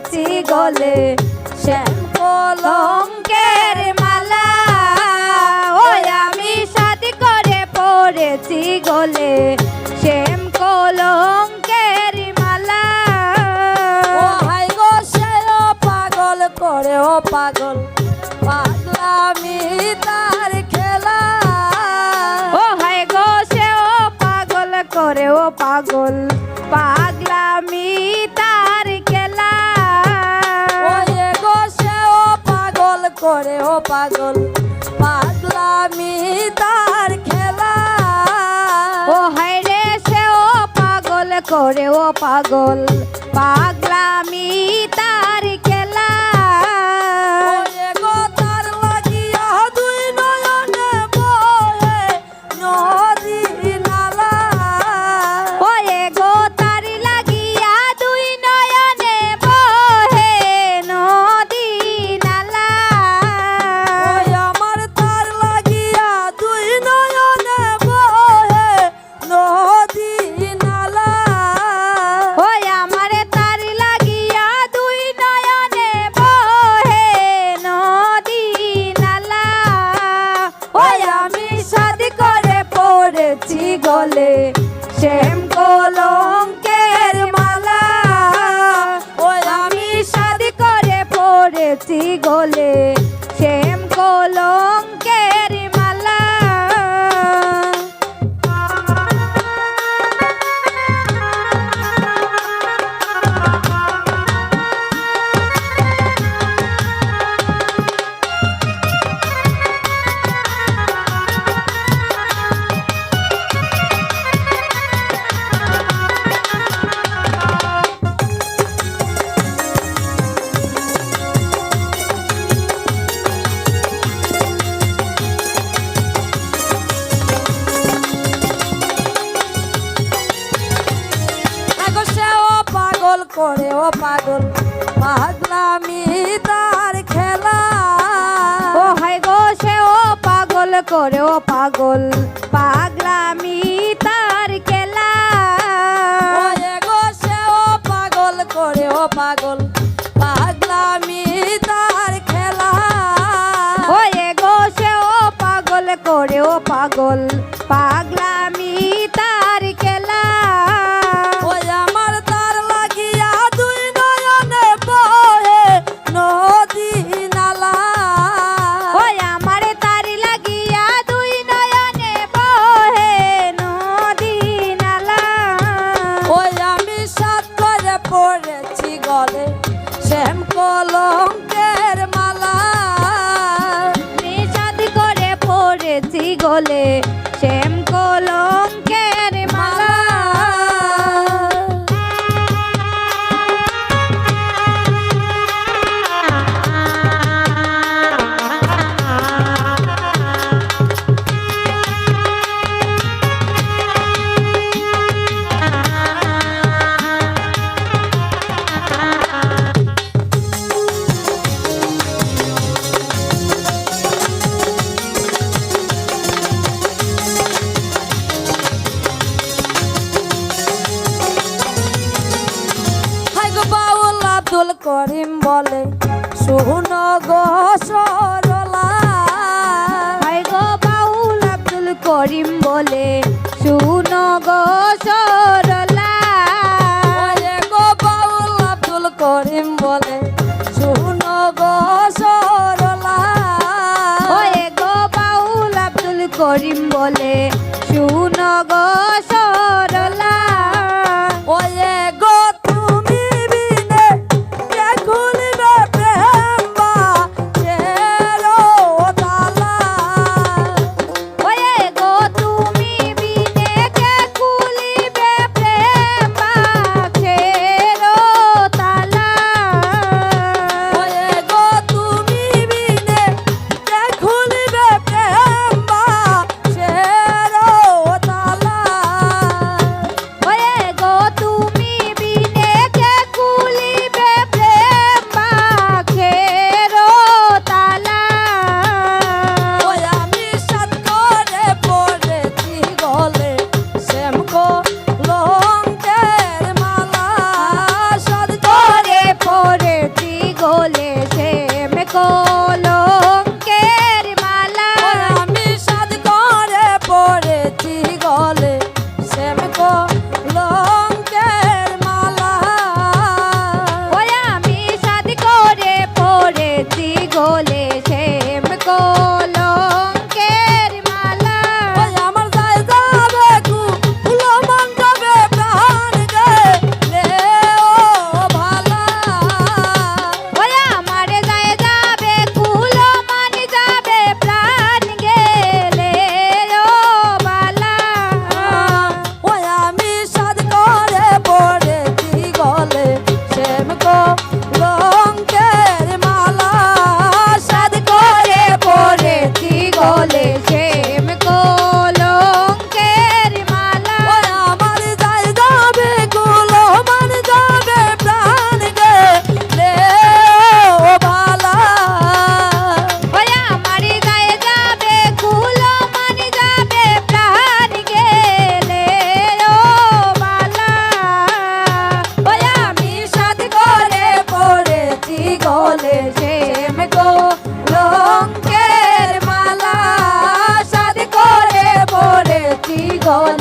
পড়েছি গলে শ্যাম কলঙ্কের মালা। ওই আমি শাদি করে পড়েছি গলে শ্যাম কলঙ্কের মালা। ও হাই গো সে ও পাগল করে ও পাগল পাগলামি তার খেলা। ও হায় গো সে ও পাগল করে ও পাগল পাগলামি তার খেলা। ওয়ে গো সে ও পাগল করে ও পাগল পাগলামি তার খেলা। ও হায় রে সে ও পাগল করে ও পাগল পাগলামি তার খেলা। ওয়ে গো তার লাগিয়া দুই নয়নে বহে নদী নালা। ওয়ে গো তার লাগিয়া দুই নয়নে বহে নদী নালা। ওই আমার তার লাগিয়া দুই নয়নে বহে নদী নালা। ওই আমার তার লাগিয়া দুই নয়নে বহে নদী নালা। ওই আমি শাদি করে পড়েছি গলে শ্যাম কলঙ্কের মালা। ওই আমি শাদি করে পড়েছি গলে শ্যাম কলঙ্কের মালা। আগো সে ও পাগল করে ও পাগল পাগলামি তার খেলা। ও হায় গো সে ও পাগল করে ও পাগল পাগলামি তার খেলা। ওয়ে গো সে ও পাগল করে ও পাগল পাগলামি তার খেলা। ওয়ে গো সে ও পাগল করে ও পাগল পাগলামি তার খেলা। ওই আমার তার লাগিয়া দুই নয়নে বহে নদী নালা। ওই আমার তার লাগিয়া দুই নয়নে বহে নদী নালা। ওই আমি সাত করে পড়েছি গলে শ্যাম কলঙ্কের মালা। নিষাদ করে পড়েছি গলে শ্যাম কলঙ্কের মালা। হাই গো বাউল আব্দুল করিম বলে শুন গো সরলা। হায় গো বাউল আব্দুল করিম বলে শুনো গো সরলা। ওয়ে গো বাউল আব্দুল করিম বলে শুন গো সরলা। ওয়ে গো বাউল আব্দুল করিম বলে শুনো গো সরলা। ওয়ে গো তুমি বিনে কে খুলবে প্রেম বাঁশের তালা। ওয়ে গো তুমি বিনে কে কুল লঙ্কের মালা সাদ করে পড়েছি গলায়